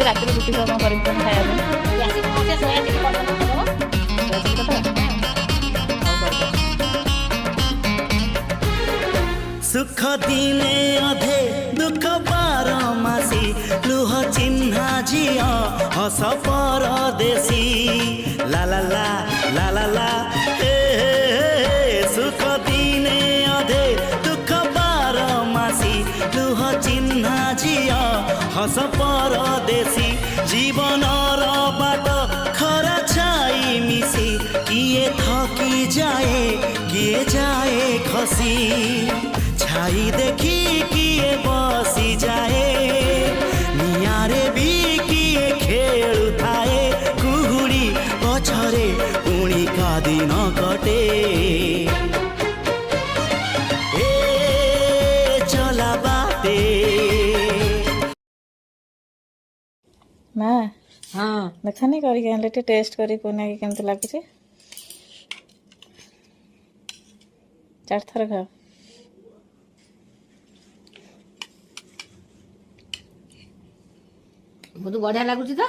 ରାତିରେ ରୁଟି ସହ କଣ କରିବି କଣ ଖାଇବା सुख दिने अधे दुख बारमासी लुह चिन्हा झिया हस परदेशी ला ला ला ला ला ला हे सुख दिने अधे दुख बारमासी लुह चिन्हा झिया हस परदेशी जीवन बाट खरा छाई मिसी किए थकी जाए किए जाए खसी छाई देखी किए बसी जाए नियारे भी किए खेलु थाए कुहुड़ी पछरे पुणी का दिन कटे ए चला बाटे माँ हाँ ଦେଖାନି କରିକି ଆଣିଲେ ଟିକେ ଟେଷ୍ଟ କରିକି କହୁନା କି କେମିତି ଲାଗୁଛି ଚାରି ଥର ଖାଅ बहुत बढ़िया लगुच तो